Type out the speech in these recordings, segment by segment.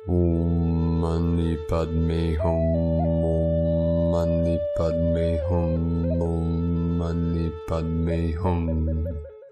Om Mani Padme Hum, Om Mani Padme Hum, Om Mani Padme Hum.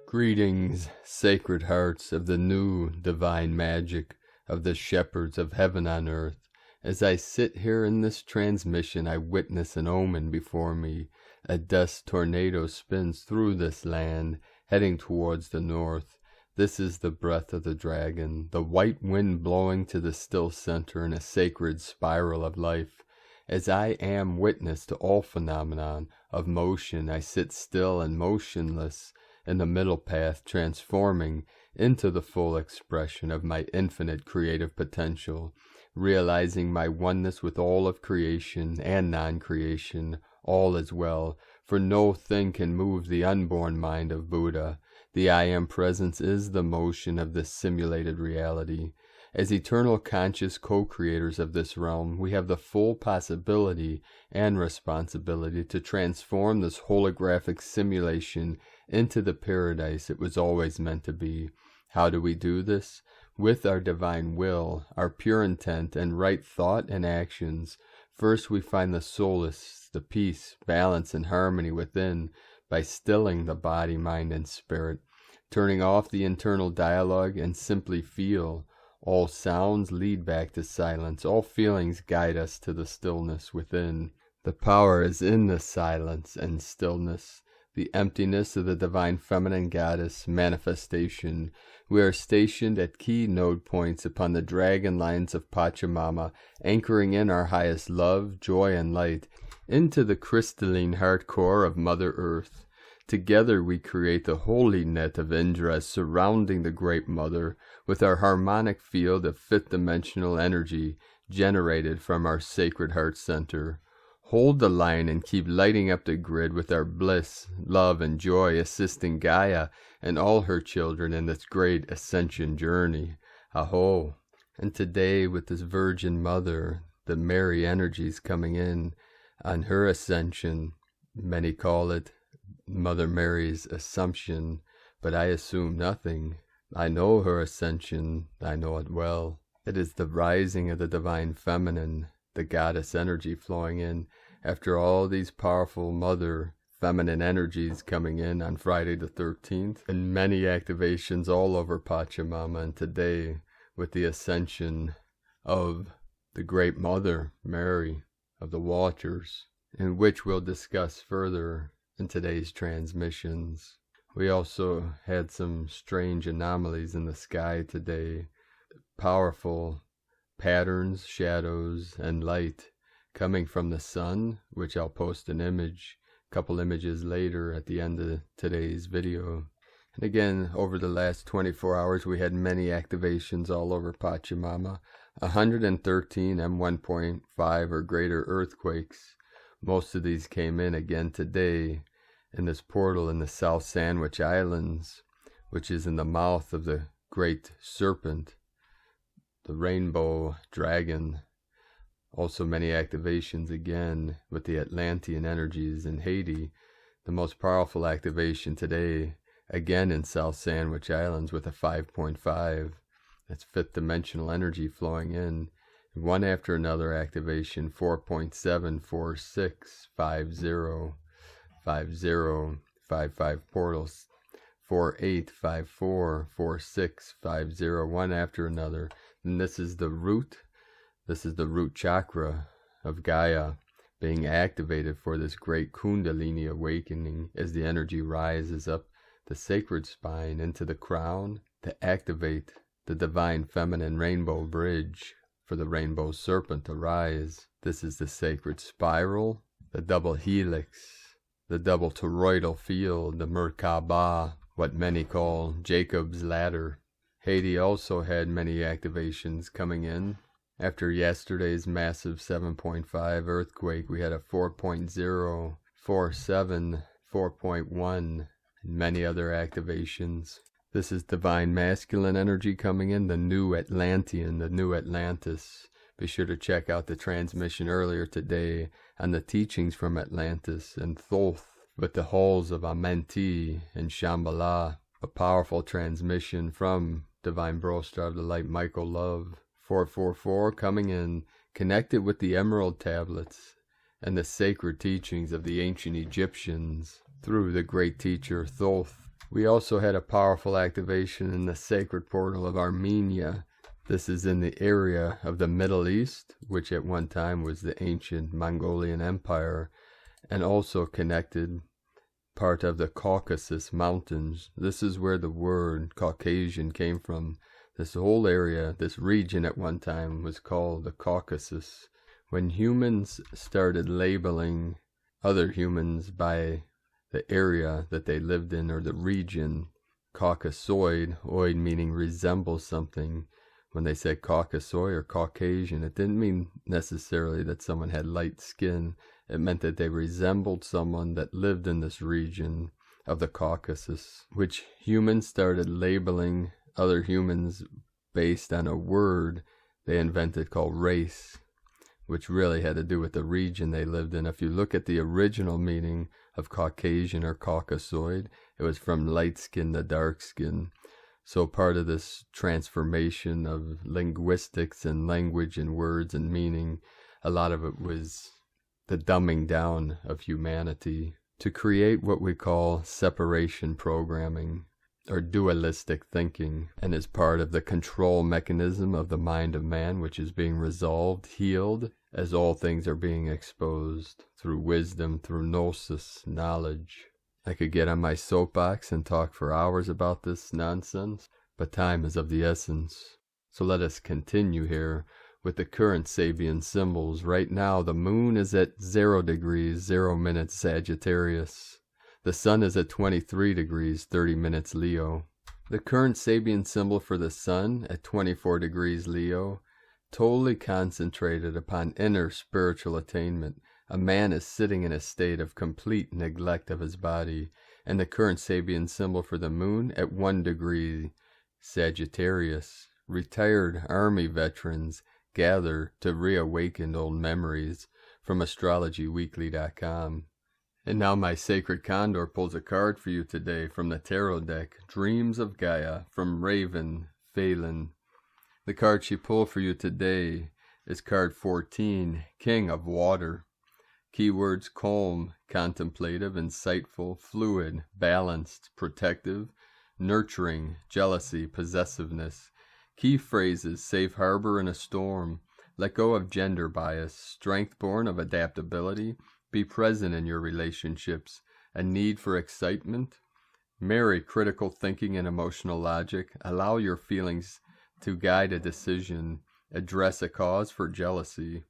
Greetings, sacred hearts of the new divine magic of the shepherds of heaven on earth. As I sit here in this transmission, I witness an omen before me. A dust tornado spins through this land, heading towards the north. This is the breath of the dragon, the white wind blowing to the still center in a sacred spiral of life. As I am witness to all phenomenon of motion, I sit still and motionless in the middle path, transforming into the full expression of my infinite creative potential, realizing my oneness with all of creation and non-creation. All is well, for no thing can move the unborn mind of Buddha. The I Am presence is the motion of this simulated reality. As eternal conscious co-creators of this realm, we have the full possibility and responsibility to transform this holographic simulation into the paradise it was always meant to be. How do we do this? With our divine will, our pure intent, and right thought and actions. First, we find the solace, the peace, balance, and harmony within by stilling the body, mind, and spirit, turning off the internal dialogue and simply feel. All sounds lead back to silence. All feelings guide us to the stillness within. The power is in the silence and stillness, the emptiness of the divine feminine goddess manifestation. We are stationed at key node points upon the dragon lines of Pachamama, anchoring in our highest love, joy, and light into the crystalline heart core of Mother Earth. Together we create the holy net of Indras surrounding the Great Mother with our harmonic field of fifth-dimensional energy generated from our sacred heart center. Hold the line and keep lighting up the grid with our bliss, love, and joy, assisting Gaia and all her children in this great ascension journey. Aho! And today, with this Virgin Mother, the Mary energies coming in on her ascension, many call it Mother Mary's Assumption, but I assume nothing. I know her ascension, I know it well. It is the rising of the divine feminine, the goddess energy flowing in after all these powerful mother feminine energies coming in on Friday the 13th, and many activations all over Pachamama, and today with the ascension of the Great Mother, Mary of the Waters, in which we'll discuss further in today's transmissions. We also had some strange anomalies in the sky today, powerful patterns, shadows, and light coming from the sun, which I'll post an image, a couple images later at the end of today's video. And again, over the last 24 hours, we had many activations all over Pachamama, 113 M1.5 or greater earthquakes. Most of these came in again today in this portal in the South Sandwich Islands, which is in the mouth of the great serpent, the rainbow dragon. Also many activations again with the Atlantean energies in Haiti. The most powerful activation today, again in South Sandwich Islands with a 5.5. That's fifth dimensional energy flowing in. One after another activation, 4.74650, 55 portals, 48544650, one after another. And this is the root chakra of Gaia being activated for this great Kundalini awakening as the energy rises up the sacred spine into the crown to activate the divine feminine rainbow bridge for the rainbow serpent to rise. This is the sacred spiral, the double helix, the double toroidal field, the Merkaba, what many call Jacob's ladder. Haiti also had many activations coming in. After yesterday's massive 7.5 earthquake, we had a 4.0, 4.7, 4.1, and many other activations. This is divine masculine energy coming in, the new Atlantean, the new Atlantis. Be sure to check out the transmission earlier today on the teachings from Atlantis and Thoth with the halls of Amenti and Shambhala. A powerful transmission from Divine Bro Star of the Light, Michael Love, 444 coming in, connected with the emerald tablets and the sacred teachings of the ancient Egyptians through the great teacher Thoth. We also had a powerful activation in the sacred portal of Armenia. This is in the area of the Middle East, which at one time was the ancient Mongolian Empire, and also connected part of the Caucasus Mountains. This is where the word Caucasian came from. This whole area, this region at one time was called the Caucasus. When humans started labeling other humans by the area that they lived in or the region, Caucasoid, oid meaning resemble something. When they said Caucasoid or Caucasian, it didn't mean necessarily that someone had light skin. It meant that they resembled someone that lived in this region of the Caucasus, which humans started labeling other humans based on a word they invented called race, which really had to do with the region they lived in. If you look at the original meaning of Caucasian or Caucasoid, it was from light skin to dark skin. So part of this transformation of linguistics and language and words and meaning, a lot of it was the dumbing down of humanity to create what we call separation programming or dualistic thinking, and is part of the control mechanism of the mind of man, which is being resolved, healed, as all things are being exposed through wisdom, through gnosis, knowledge. I could get on my soapbox and talk for hours about this nonsense, but time is of the essence. So let us continue here with the current Sabian symbols. Right now, the moon is at 0 degrees, 0 minutes Sagittarius. The sun is at 23 degrees, 30 minutes Leo. The current Sabian symbol for the sun at 24 degrees Leo, totally concentrated upon inner spiritual attainment. A man is sitting in a state of complete neglect of his body. And the current Sabian symbol for the moon at 1 degree Sagittarius. Retired army veterans gather to reawaken old memories, from astrologyweekly.com. And now my sacred condor pulls a card for you today from the tarot deck, Dreams of Gaia, from Raven Phelan. The card she pulled for you today is card 14, King of Water. Keywords: calm, contemplative, insightful, fluid, balanced, protective, nurturing, jealousy, possessiveness. Key phrases: safe harbor in a storm, let go of gender bias, strength born of adaptability, be present in your relationships, a need for excitement, marry critical thinking and emotional logic, allow your feelings to guide a decision, address a cause for jealousy.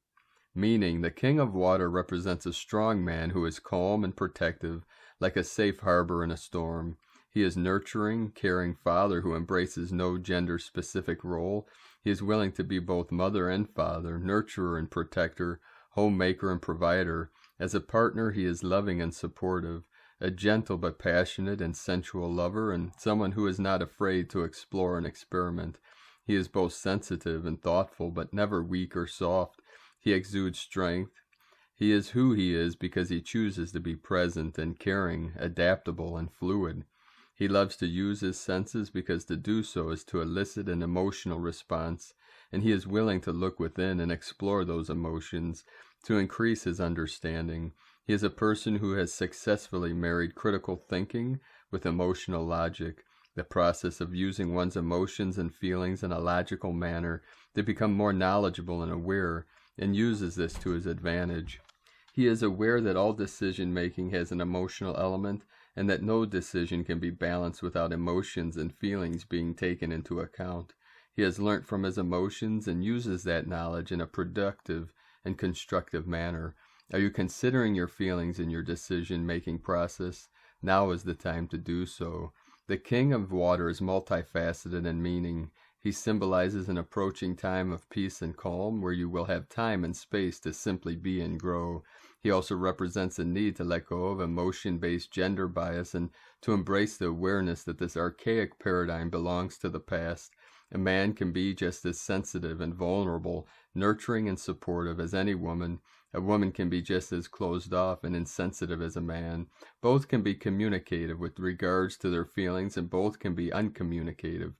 Meaning, the King of Water represents a strong man who is calm and protective, like a safe harbor in a storm. He is nurturing, caring father who embraces no gender-specific role. He is willing to be both mother and father, nurturer and protector, homemaker and provider. As a partner, he is loving and supportive, a gentle but passionate and sensual lover, and someone who is not afraid to explore and experiment. He is both sensitive and thoughtful, but never weak or soft. He exudes strength. He is who he is because he chooses to be present and caring, adaptable and fluid. He loves to use his senses because to do so is to elicit an emotional response, and he is willing to look within and explore those emotions to increase his understanding. He is a person who has successfully married critical thinking with emotional logic, the process of using one's emotions and feelings in a logical manner to become more knowledgeable and aware, and uses this to his advantage. He is aware that all decision-making has an emotional element, and that no decision can be balanced without emotions and feelings being taken into account. He has learnt from his emotions and uses that knowledge in a productive and constructive manner. Are you considering your feelings in your decision-making process? Now is the time to do so. The King of Water is multifaceted in meaning. He symbolizes an approaching time of peace and calm where you will have time and space to simply be and grow. He also represents a need to let go of emotion-based gender bias and to embrace the awareness that this archaic paradigm belongs to the past. A man can be just as sensitive and vulnerable, nurturing and supportive as any woman. A woman can be just as closed off and insensitive as a man. Both can be communicative with regards to their feelings, and both can be uncommunicative.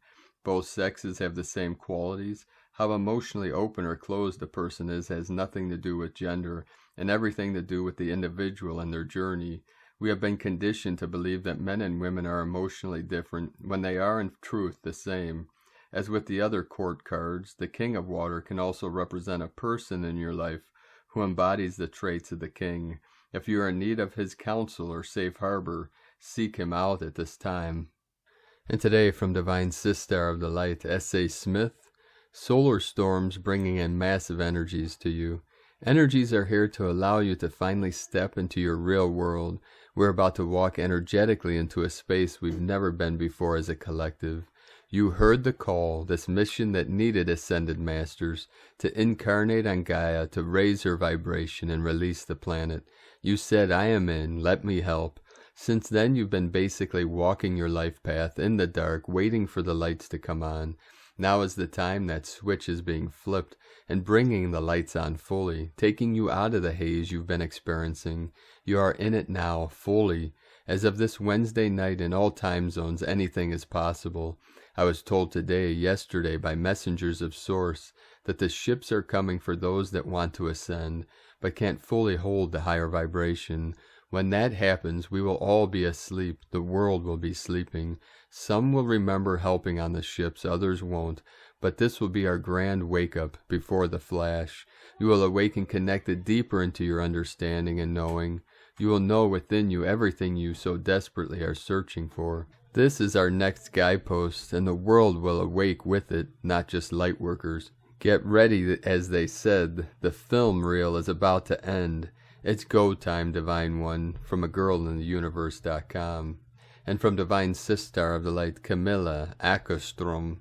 Both sexes have the same qualities. How emotionally open or closed a person is has nothing to do with gender and everything to do with the individual and their journey. We have been conditioned to believe that men and women are emotionally different when they are in truth the same. As with the other court cards, the King of Water can also represent a person in your life who embodies the traits of the king. If you are in need of his counsel or safe harbor, seek him out at this time. And today from Divine Sister of the Light, S.A. Smith, solar storms bringing in massive energies to you. Energies are here to allow you to finally step into your real world. We're about to walk energetically into a space we've never been before as a collective. You heard the call, this mission that needed ascended masters to incarnate on Gaia to raise her vibration and release the planet. You said, I am in, let me help. Since then, you've been basically walking your life path in the dark, waiting for the lights to come on. Now is the time that switch is being flipped and bringing the lights on fully, taking you out of the haze you've been experiencing. You are in it now, fully. As of this Wednesday night in all time zones, anything is possible. I was told today, yesterday, by messengers of Source, that the ships are coming for those that want to ascend, but can't fully hold the higher vibration. When that happens, we will all be asleep. The world will be sleeping. Some will remember helping on the ships, others won't. But this will be our grand wake-up before the flash. You will awaken connected deeper into your understanding and knowing. You will know within you everything you so desperately are searching for. This is our next guidepost, and the world will awake with it, not just lightworkers. Get ready, as they said. The film reel is about to end. It's go time, Divine One, from agirlintheuniverse.com. And from Divine Sister of the Light, Camilla Ackerstrom.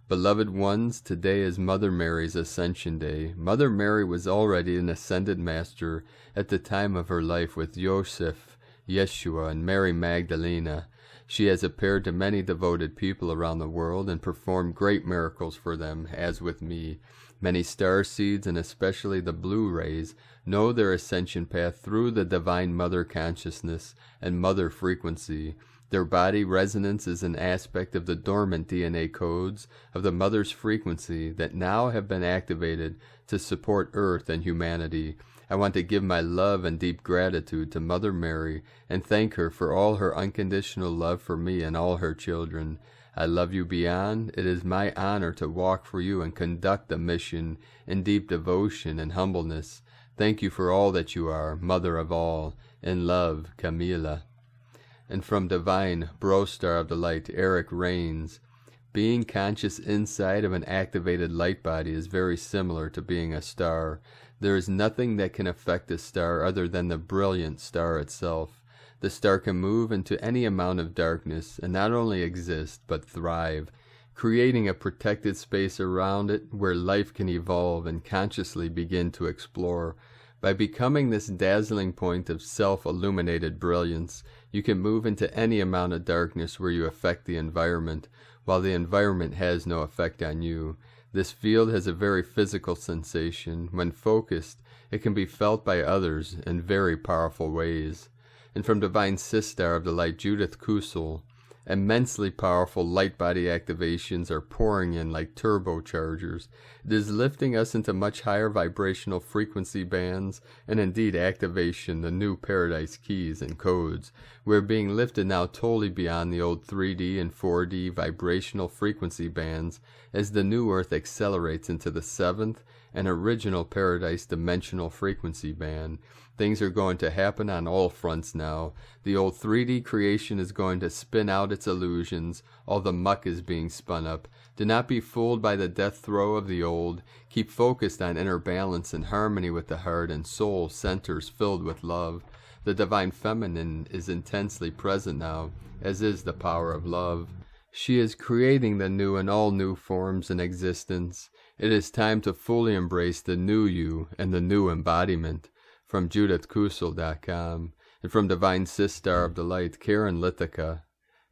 Beloved ones, today is Mother Mary's Ascension Day. Mother Mary was already an ascended master at the time of her life with Joseph, Yeshua, and Mary Magdalena. She has appeared to many devoted people around the world and performed great miracles for them, as with me. Many star seeds, and especially the blue rays, know their ascension path through the Divine Mother consciousness and Mother frequency. Their body resonance is an aspect of the dormant DNA codes of the Mother's frequency that now have been activated to support Earth and humanity. I want to give my love and deep gratitude to Mother Mary and thank her for all her unconditional love for me and all her children. I love you beyond. It is my honor to walk for you and conduct the mission in deep devotion and humbleness. Thank you for all that you are, Mother of all. In love, Camilla. And from Divine Brostar of the Light, Eric Rains. Being conscious inside of an activated light body is very similar to being a star. There is nothing that can affect a star other than the brilliant star itself. The star can move into any amount of darkness and not only exist, but thrive, creating a protected space around it where life can evolve and consciously begin to explore. By becoming this dazzling point of self-illuminated brilliance, you can move into any amount of darkness where you affect the environment, while the environment has no effect on you. This field has a very physical sensation. When focused, it can be felt by others in very powerful ways. And from Divine Sister of the Light, Judith Kusel, immensely powerful light body activations are pouring in like turbochargers. It is lifting us into much higher vibrational frequency bands, and indeed activation, the new paradise keys and codes. We're being lifted now totally beyond the old 3D and 4D vibrational frequency bands as the new earth accelerates into the 7th and original paradise dimensional frequency band. Things are going to happen on all fronts now. The old 3D creation is going to spin out its illusions. All the muck is being spun up. Do not be fooled by the death throe of the old. Keep focused on inner balance and harmony with the heart and soul centers filled with love. The Divine Feminine is intensely present now, as is the power of love. She is creating the new in all new forms in existence. It is time to fully embrace the new you and the new embodiment. From JudithKusel.com, and from Divine Sister of the Light, Karen Lithica,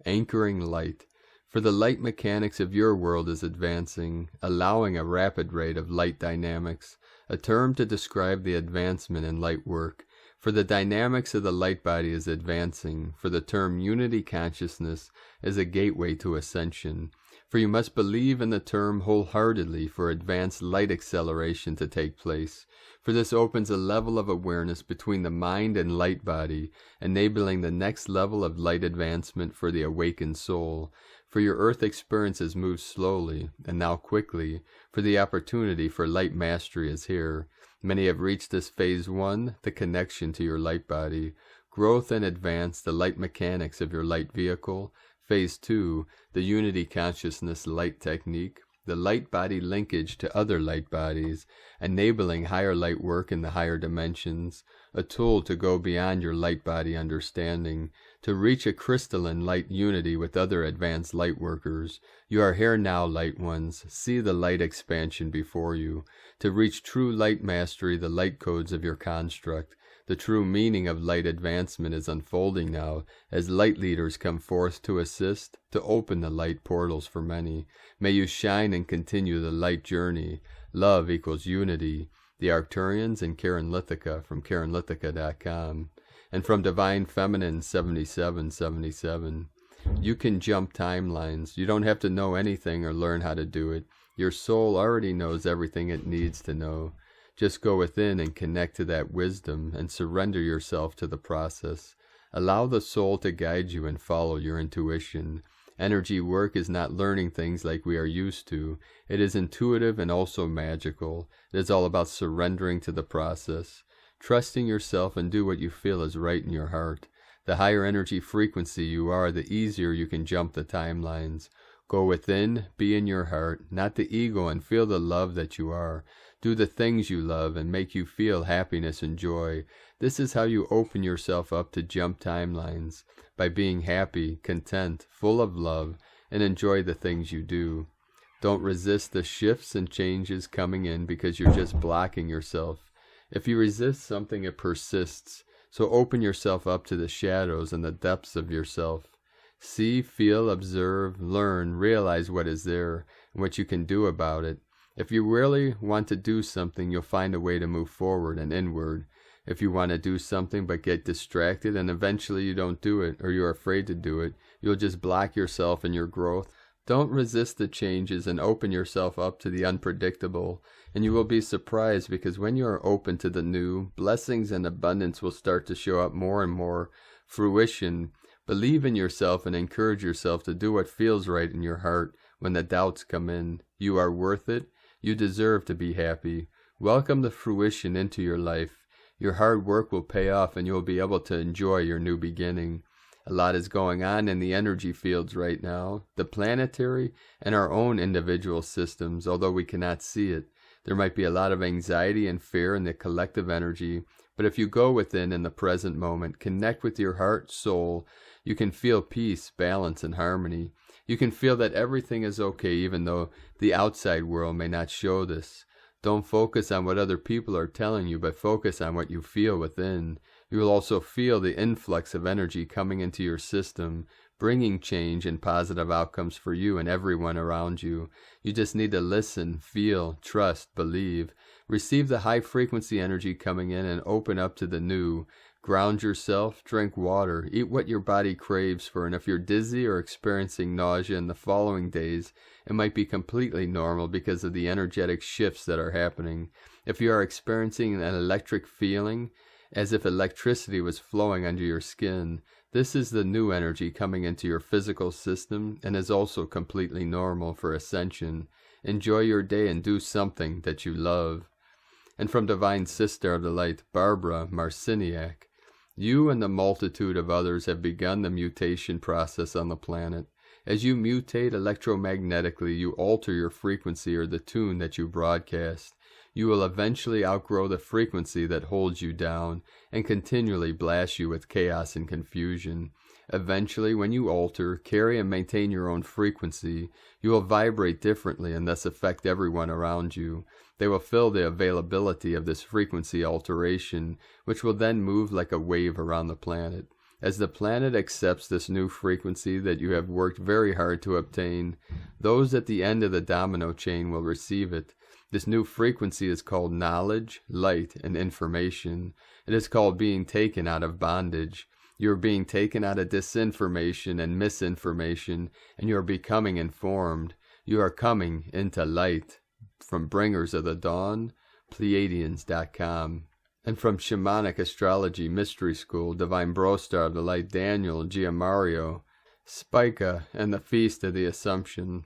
Anchoring Light. For the light mechanics of your world is advancing, allowing a rapid rate of light dynamics, a term to describe the advancement in light work. For the dynamics of the light body is advancing, for the term unity consciousness is a gateway to ascension. For you must believe in the term wholeheartedly for advanced light acceleration to take place. For this opens a level of awareness between the mind and light body, enabling the next level of light advancement for the awakened soul. For your earth experiences move slowly, and now quickly, for the opportunity for light mastery is here. Many have reached this phase 1, the connection to your light body. Growth and advance, the light mechanics of your light vehicle. Phase 2, the unity consciousness light technique. The light body linkage to other light bodies, enabling higher light work in the higher dimensions, a tool to go beyond your light body understanding, to reach a crystalline light unity with other advanced light workers. You are here now, light ones. See the light expansion before you. To reach true light mastery, the light codes of your construct. The true meaning of light advancement is unfolding now, as light leaders come forth to assist, to open the light portals for many. May you shine and continue the light journey. Love equals unity. The Arcturians and Karen Lithica from KarenLithica.com. And from Divine Feminine 7777. You can jump timelines. You don't have to know anything or learn how to do it. Your soul already knows everything it needs to know. Just go within and connect to that wisdom and surrender yourself to the process. Allow the soul to guide you and follow your intuition. Energy work is not learning things like we are used to. It is intuitive and also magical. It is all about surrendering to the process, trusting yourself, and do what you feel is right in your heart. The higher energy frequency you are, the easier you can jump the timelines. Go within, be in your heart, not the ego, and feel the love that you are. Do the things you love and make you feel happiness and joy. This is how you open yourself up to jump timelines, by being happy, content, full of love, and enjoy the things you do. Don't resist the shifts and changes coming in because you're just blocking yourself. If you resist something, it persists. So open yourself up to the shadows and the depths of yourself. See, feel, observe, learn, realize what is there and what you can do about it. If you really want to do something, you'll find a way to move forward and inward. If you want to do something but get distracted and eventually you don't do it, or you're afraid to do it, you'll just block yourself in your growth. Don't resist the changes and open yourself up to the unpredictable, and you will be surprised, because when you are open to the new, blessings and abundance will start to show up more and more. Fruition. Believe in yourself and encourage yourself to do what feels right in your heart when the doubts come in. You are worth it. You deserve to be happy. Welcome the fruition into your life. Your hard work will pay off and you will be able to enjoy your new beginning. A lot is going on in the energy fields right now, the planetary and our own individual systems, although we cannot see it. There might be a lot of anxiety and fear in the collective energy, but if you go within in the present moment, connect with your heart, soul, you can feel peace, balance, and harmony. You can feel that everything is okay even though the outside world may not show this. Don't focus on what other people are telling you, but focus on what you feel within. You will also feel the influx of energy coming into your system, bringing change and positive outcomes for you and everyone around you. You just need to listen, feel, trust, believe. Receive the high frequency energy coming in and open up to the new. Ground yourself, drink water, eat what your body craves for, and if you're dizzy or experiencing nausea in the following days, it might be completely normal because of the energetic shifts that are happening. If you are experiencing an electric feeling, as if electricity was flowing under your skin, this is the new energy coming into your physical system and is also completely normal for ascension. Enjoy your day and do something that you love. And from Divine Sister of the Light, Barbara Marciniak, you and the multitude of others have begun the mutation process on the planet. As you mutate electromagnetically, you alter your frequency or the tune that you broadcast. You will eventually outgrow the frequency that holds you down and continually blasts you with chaos and confusion. Eventually, when you alter, carry and maintain your own frequency, you will vibrate differently and thus affect everyone around you. They will feel the availability of this frequency alteration, which will then move like a wave around the planet. As the planet accepts this new frequency that you have worked very hard to obtain, those at the end of the domino chain will receive it. This new frequency is called knowledge, light, and information. It is called being taken out of bondage. You are being taken out of disinformation and misinformation, and you are becoming informed. You are coming into light. From Bringers of the Dawn, Pleiadians.com. And from Shamanic Astrology Mystery School, Divine Brostar of the Light Daniel Giamario, Spica and the Feast of the Assumption.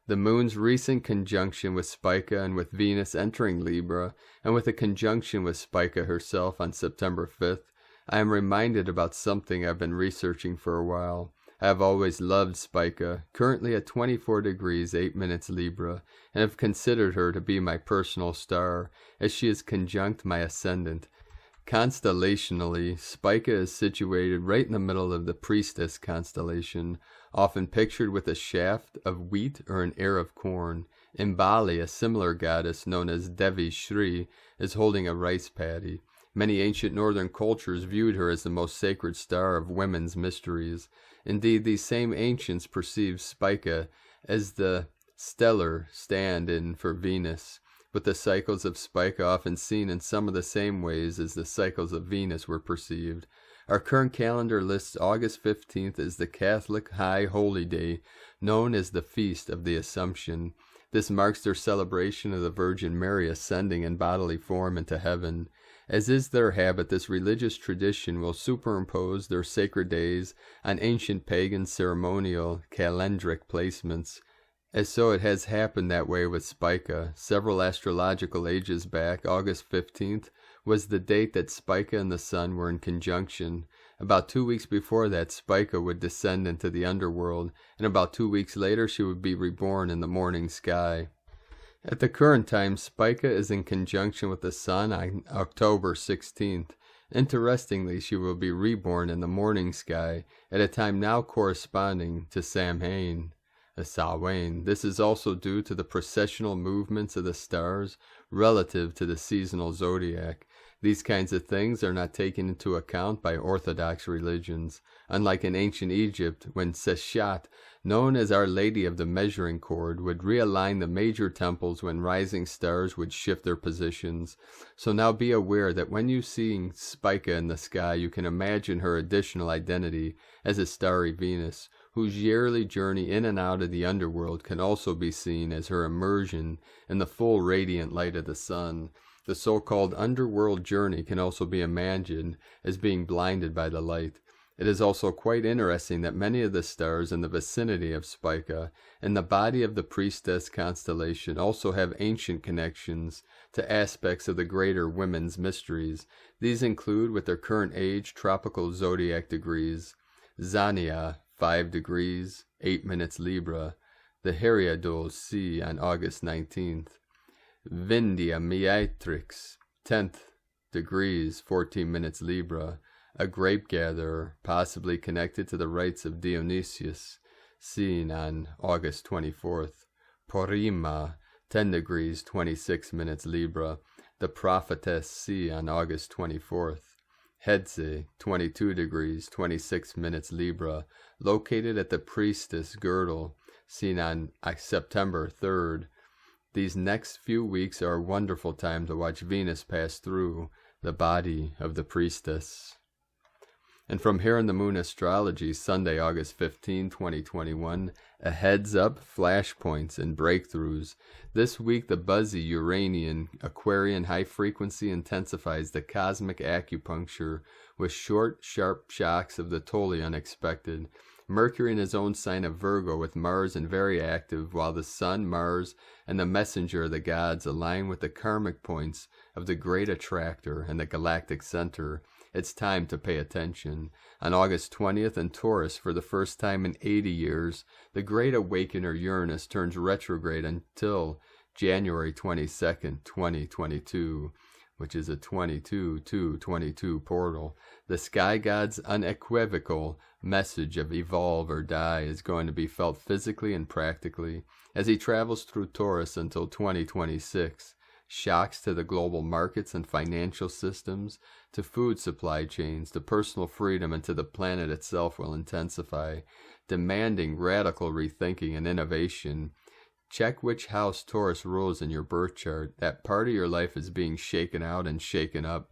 The moon's recent conjunction with Spica and with Venus entering Libra, and with a conjunction with Spica herself on September 5th, I am reminded about something I've been researching for a while. I have always loved Spica, currently at 24 degrees 8 minutes Libra, and have considered her to be my personal star, as she is conjunct my ascendant. Constellationally, Spica is situated right in the middle of the Priestess constellation, often pictured with a shaft of wheat or an ear of corn. In Bali, a similar goddess known as Devi Shri is holding a rice paddy. Many ancient northern cultures viewed her as the most sacred star of women's mysteries. Indeed, these same ancients perceived Spica as the stellar stand-in for Venus, with the cycles of Spica often seen in some of the same ways as the cycles of Venus were perceived. Our current calendar lists August 15th as the Catholic High Holy Day, known as the Feast of the Assumption. This marks their celebration of the Virgin Mary ascending in bodily form into heaven. As is their habit, this religious tradition will superimpose their sacred days on ancient pagan ceremonial calendric placements. As so it has happened that way with Spica. Several astrological ages back, August 15th was the date that Spica and the Sun were in conjunction. About 2 weeks before that, Spica would descend into the underworld, and about 2 weeks later she would be reborn in the morning sky. At the current time, Spica is in conjunction with the Sun on October 16th. Interestingly, she will be reborn in the morning sky at a time now corresponding to Samhain. Samhain. This is also due to the processional movements of the stars relative to the seasonal zodiac. These kinds of things are not taken into account by Orthodox religions, unlike in ancient Egypt, when Seshat, known as Our Lady of the Measuring Cord, would realign the major temples when rising stars would shift their positions. So now be aware that when you see Spica in the sky, you can imagine her additional identity as a starry Venus, whose yearly journey in and out of the underworld can also be seen as her immersion in the full radiant light of the sun. The so-called underworld journey can also be imagined as being blinded by the light. It is also quite interesting that many of the stars in the vicinity of Spica and the body of the Priestess constellation also have ancient connections to aspects of the greater women's mysteries. These include, with their current age, tropical zodiac degrees: Zania, 5 degrees, 8 minutes Libra, the Heriadol Sea on August 19th, Vindia Meatrix, 10th degrees, 14 minutes Libra, a grape gatherer, possibly connected to the rites of Dionysius, seen on August 24th, Porima, 10 degrees, 26 minutes Libra, the prophetess Sea on August 24th, Hedze, 22 degrees, 26 minutes Libra, located at the Priestess Girdle, seen on September 3rd. These next few weeks are a wonderful time to watch Venus pass through the body of the Priestess. And from Here in the Moon Astrology, Sunday, August 15, 2021, a heads up, flashpoints, and breakthroughs. This week, the buzzy Uranian Aquarian high frequency intensifies the cosmic acupuncture with short, sharp shocks of the totally unexpected. Mercury in his own sign of Virgo with Mars and very active, while the Sun, Mars, and the messenger of the gods align with the karmic points of the great attractor and the galactic center. It's time to pay attention. On August 20th in Taurus, for the first time in 80 years, the great awakener Uranus turns retrograde until January 22nd, 2022, which is a 22-2-22 portal. The sky god's unequivocal message of evolve or die is going to be felt physically and practically as he travels through Taurus until 2026. Shocks to the global markets and financial systems, to food supply chains, to personal freedom, and to the planet itself will intensify, demanding radical rethinking and innovation. Check which house Taurus rules in your birth chart. That part of your life is being shaken out and shaken up.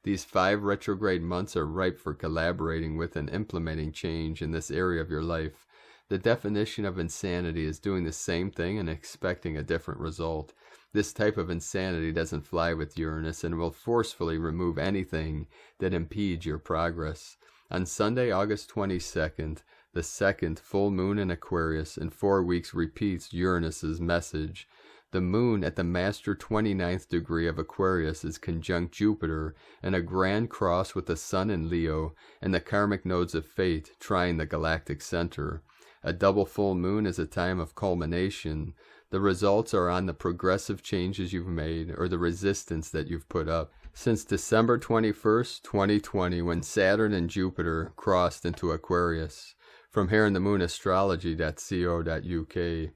These 5 retrograde months are ripe for collaborating with and implementing change in this area of your life. The definition of insanity is doing the same thing and expecting a different result. This type of insanity doesn't fly with Uranus and will forcefully remove anything that impedes your progress. On Sunday, August 22nd, the second full moon in Aquarius in 4 weeks repeats Uranus's message. The moon at the master 29th degree of Aquarius is conjunct Jupiter in a grand cross with the sun in Leo and the karmic nodes of fate trying the galactic center. A double full moon is a time of culmination. The results are on the progressive changes you've made or the resistance that you've put up. Since December 21st, 2020, when Saturn and Jupiter crossed into Aquarius. From here in the moon astrology.co.uk.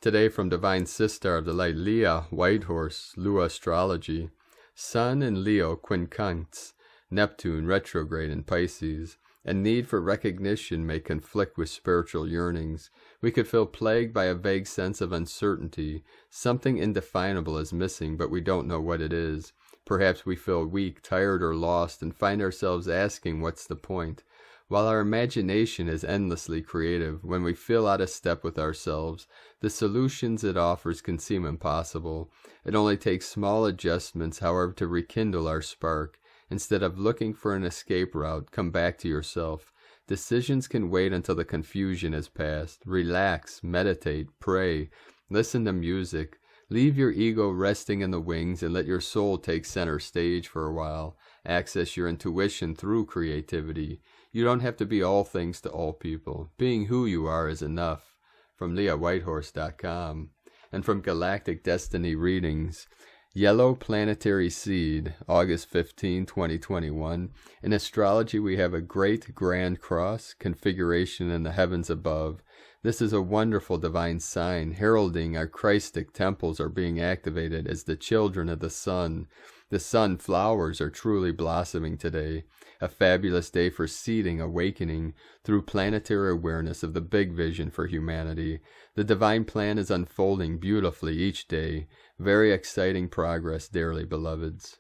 Today from Divine Sister of the Light, Leah Whitehorse, Lua Astrology. Sun in Leo quincunx, Neptune retrograde in Pisces. A need for recognition may conflict with spiritual yearnings. We could feel plagued by a vague sense of uncertainty. Something indefinable is missing, but we don't know what it is. Perhaps we feel weak, tired, or lost, and find ourselves asking, what's the point? While our imagination is endlessly creative, when we feel out of step with ourselves, the solutions it offers can seem impossible. It only takes small adjustments, however, to rekindle our spark. Instead of looking for an escape route, come back to yourself. Decisions can wait until the confusion has passed. Relax, meditate, pray, listen to music. Leave your ego resting in the wings and let your soul take center stage for a while. Access your intuition through creativity. You don't have to be all things to all people. Being who you are is enough. From LeahWhitehorse.com. And from Galactic Destiny Readings. Yellow Planetary Seed, August 15, 2021. In astrology, we have a great grand cross configuration in the heavens above. This is a wonderful divine sign, heralding our Christic temples are being activated as the children of the sun. The sunflowers are truly blossoming today. A fabulous day for seeding awakening through planetary awareness of the big vision for humanity. The divine plan is unfolding beautifully each day. Very exciting progress, dearly beloveds.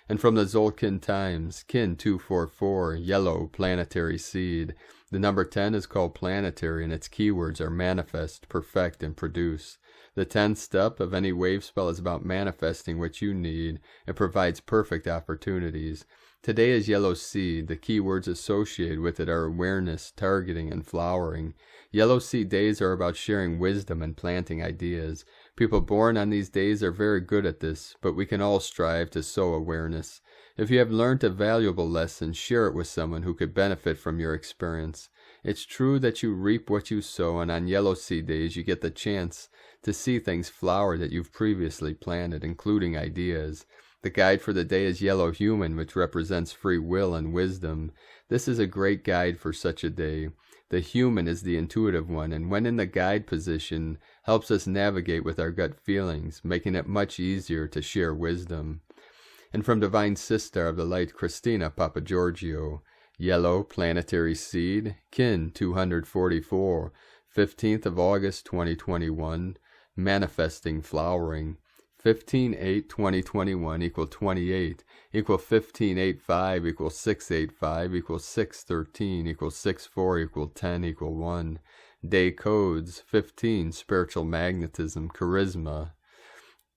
And from the Zolkin Times, Kin 244, Yellow Planetary Seed. The number 10 is called planetary, and its keywords are manifest, perfect, and produce. The 10th step of any wave spell is about manifesting what you need. It provides perfect opportunities. Today is Yellow Seed. The keywords associated with it are awareness, targeting, and flowering. Yellow Seed days are about sharing wisdom and planting ideas. People born on these days are very good at this, but we can all strive to sow awareness. If you have learned a valuable lesson, share it with someone who could benefit from your experience. It's true that you reap what you sow, and on Yellow Seed days you get the chance to see things flower that you've previously planted, including ideas. The guide for the day is Yellow Human, which represents free will and wisdom. This is a great guide for such a day. The human is the intuitive one, and when in the guide position, helps us navigate with our gut feelings, making it much easier to share wisdom. And from Divine Sister of the Light, Christina Papagiorgio, Yellow Planetary Seed, Kin 244, 15th of August 2021, Manifesting Flowering. 15/8/2021 equal 28 equal 15/8/5 equal 6/8/5 equal 6/13 equal 6/4 equal 10 equal 1. Day codes 15 spiritual magnetism, charisma,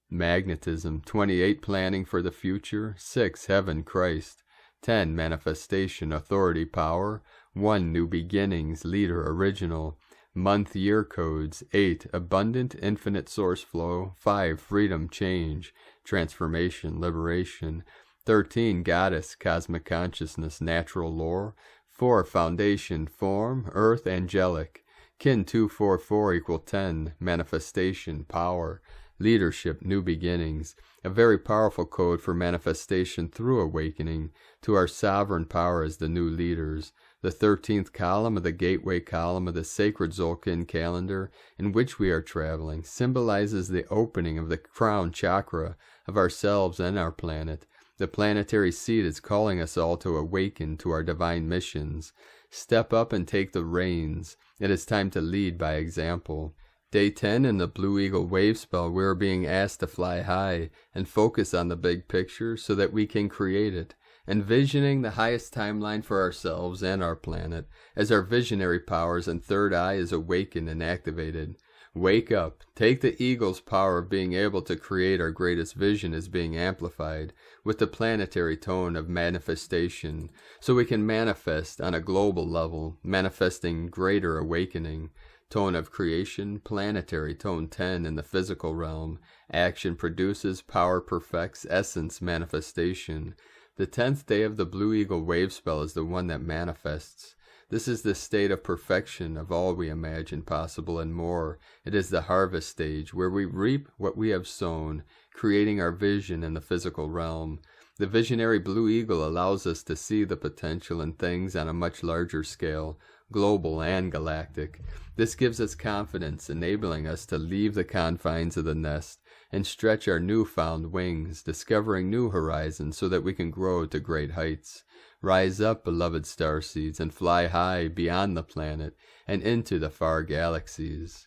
magnetism. 28 planning for the future. 6 heaven, Christ. 10 manifestation, authority, power. 1 new beginnings, leader, original. Month year codes 8 abundant infinite source flow. 5 freedom, change, transformation, liberation. 13 goddess, cosmic consciousness, natural lore. 4 foundation, form, earth, angelic. Kin 244 equal 10 manifestation, power, leadership, new beginnings. A very powerful code for manifestation through awakening to our sovereign power as the new leaders. The 13th column of the gateway column of the sacred Zolkin calendar in which we are traveling symbolizes the opening of the crown chakra of ourselves and our planet. The planetary seed is calling us all to awaken to our divine missions. Step up and take the reins. It is time to lead by example. Day 10 in the Blue Eagle wave spell, we're being asked to fly high and focus on the big picture so that we can create it, envisioning the highest timeline for ourselves and our planet as our visionary powers and third eye is awakened and activated. Wake up. Take the eagle's power of being able to create our greatest vision is being amplified with the planetary tone of manifestation, so we can manifest on a global level, manifesting greater awakening. Tone of creation, planetary tone 10 in the physical realm. Action produces, power perfects, essence manifestation. The 10th day of the Blue Eagle wave spell is the one that manifests. This is the state of perfection of all we imagine possible and more. It is the harvest stage where we reap what we have sown, creating our vision in the physical realm. The visionary Blue Eagle allows us to see the potential in things on a much larger scale, global and galactic. This gives us confidence, enabling us to leave the confines of the nest and stretch our newfound wings, discovering new horizons so that we can grow to great heights. Rise up, beloved starseeds, and fly high beyond the planet and into the far galaxies.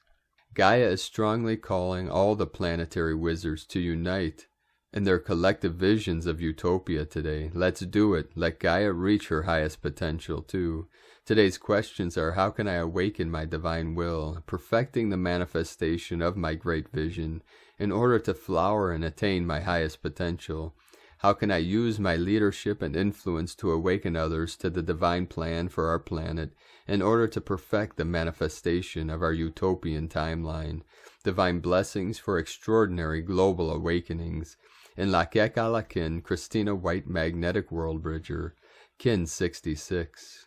Gaia is strongly calling all the planetary wizards to unite in their collective visions of utopia today. Let's do it. Let Gaia reach her highest potential too. Today's questions are: how can I awaken my divine will, perfecting the manifestation of my great vision in order to flower and attain my highest potential? How can I use my leadership and influence to awaken others to the divine plan for our planet in order to perfect the manifestation of our utopian timeline? Divine blessings for extraordinary global awakenings. In Lakek Alakin, Christina White Magnetic World Bridger, Kin 66.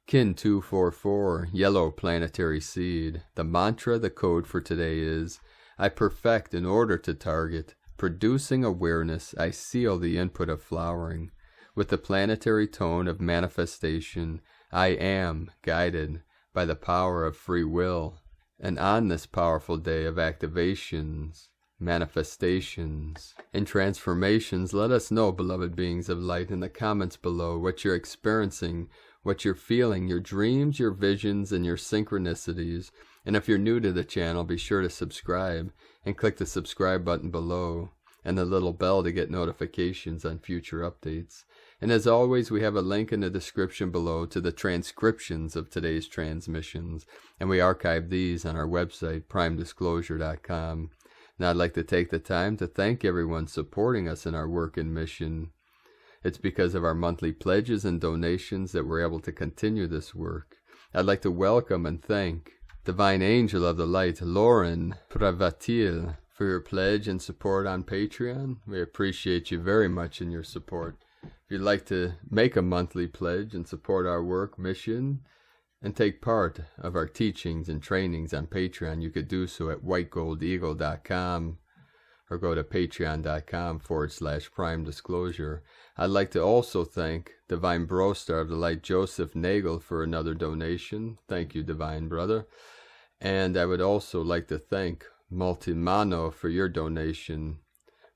Kin 244, Yellow Planetary Seed. The mantra, the code for today is: I perfect in order to target. Producing awareness, I seal the input of flowering. With the planetary tone of manifestation, I am guided by the power of free will. And on this powerful day of activations, manifestations, and transformations, let us know, beloved beings of light, in the comments below what you're experiencing, what you're feeling, your dreams, your visions, and your synchronicities. And if you're new to the channel, be sure to subscribe and click the subscribe button below and the little bell to get notifications on future updates. And as always, we have a link in the description below to the transcriptions of today's transmissions, and we archive these on our website, primedisclosure.com. Now I'd like to take the time to thank everyone supporting us in our work and mission. It's because of our monthly pledges and donations that we're able to continue this work. I'd like to welcome and thank Divine Angel of the Light, Lauren Pravatil, for your pledge and support on Patreon. We appreciate you very much in your support. If you'd like to make a monthly pledge and support our work, mission, and take part of our teachings and trainings on Patreon, you could do so at whitegoldeagle.com or go to patreon.com/Prime Disclosure. I'd like to also thank Divine Brostar of the Light, Joseph Nagel, for another donation. Thank you, Divine Brother. And I would also like to thank Multimano for your donation.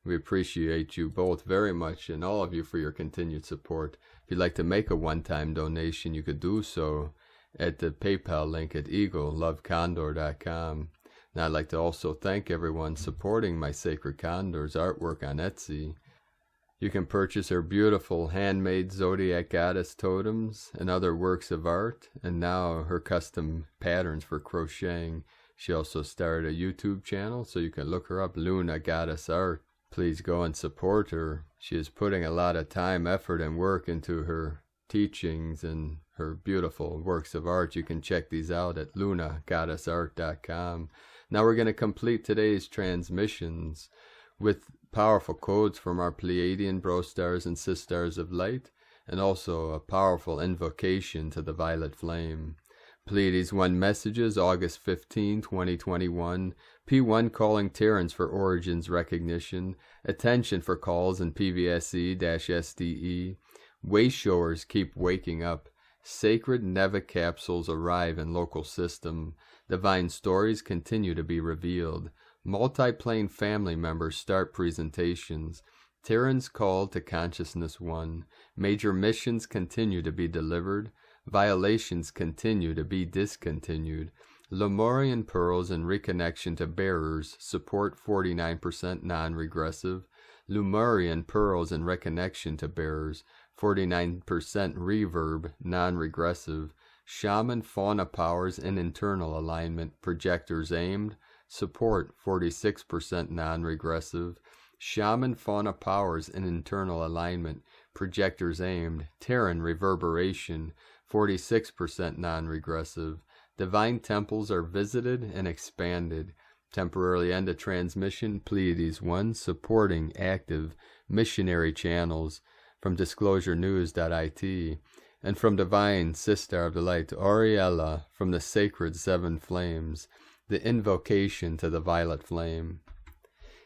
We appreciate you both very much, and all of you for your continued support. If you'd like to make a one-time donation, you could do so at the PayPal link at eaglelovecondor.com. Now I'd like to also thank everyone supporting my Sacred Condors artwork on Etsy. You can purchase her beautiful handmade Zodiac Goddess totems and other works of art, and now her custom patterns for crocheting. She also started a YouTube channel, so you can look her up, Luna Goddess Art. Please go and support her. She is putting a lot of time, effort, and work into her teachings and her beautiful works of art. You can check these out at lunagoddessart.com. Now we're going to complete today's transmissions with powerful codes from our Pleiadian Brostars and Sisters of Light, and also a powerful invocation to the Violet Flame. Pleiades 1 messages, August 15, 2021. P1 calling Terrans for origins recognition. Attention for calls in PVSE-SDE. Wayshowers keep waking up. Sacred Neva capsules arrive in local system. Divine stories continue to be revealed. Multi-plane family members start presentations. Terrans called to Consciousness 1. Major missions continue to be delivered. Violations continue to be discontinued. Lemurian pearls in reconnection to bearers, support 49% non-regressive. Lemurian pearls in reconnection to bearers, 49% reverb, non-regressive. Shaman fauna powers in internal alignment, projectors aimed, support 46% non-regressive. Shaman fauna powers in internal alignment, projectors aimed, Terran reverberation, 46% non-regressive. Divine temples are visited and expanded. Temporarily end a transmission, Pleiades 1, supporting active missionary channels from disclosurenews.it, and from Divine Sister of the Light, Auriella, from the Sacred Seven Flames, the invocation to the Violet Flame.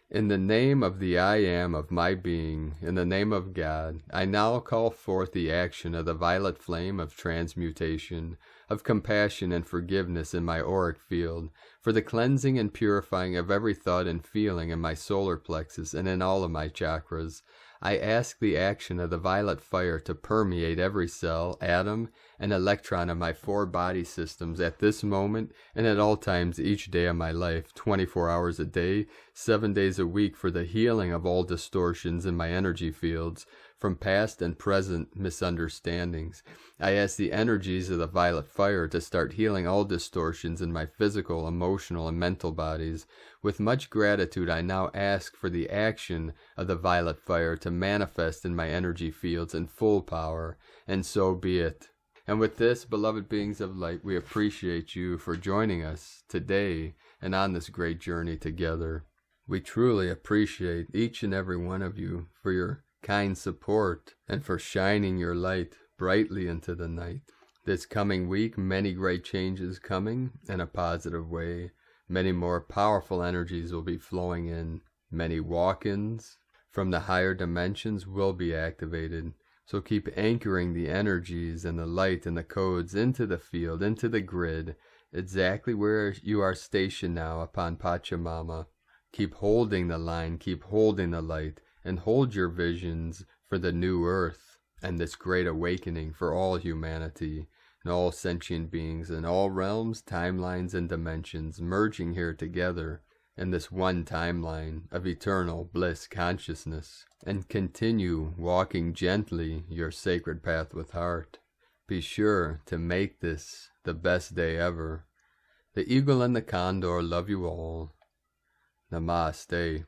In the name of the I Am of my being, in the name of God, I now call forth the action of the violet flame of transmutation, of compassion and forgiveness in my auric field, for the cleansing and purifying of every thought and feeling in my solar plexus and in all of my chakras. I ask the action of the violet fire to permeate every cell, atom, and electron of my 4 body systems at this moment and at all times each day of my life, 24 hours a day, 7 days a week, for the healing of all distortions in my energy fields from past and present misunderstandings. I ask the energies of the violet fire to start healing all distortions in my physical, emotional, and mental bodies. With much gratitude, I now ask for the action of the violet fire to manifest in my energy fields in full power, and so be it. And with this, beloved beings of light, we appreciate you for joining us today and on this great journey together. We truly appreciate each and every one of you for your kind support and for shining your light brightly into the night. This coming week, many great changes coming in a positive way. Many more powerful energies will be flowing in. Many walk-ins from the higher dimensions will be activated. So keep anchoring the energies and the light and the codes into the field, into the grid, exactly where you are stationed now upon Pachamama. Keep holding the line, keep holding the light, and hold your visions for the new earth and this great awakening for all humanity and all sentient beings in all realms, timelines, and dimensions, merging here together in this one timeline of eternal bliss consciousness. And continue walking gently your sacred path with heart. Be sure to make this the best day ever. The eagle and the condor love you all. Namaste.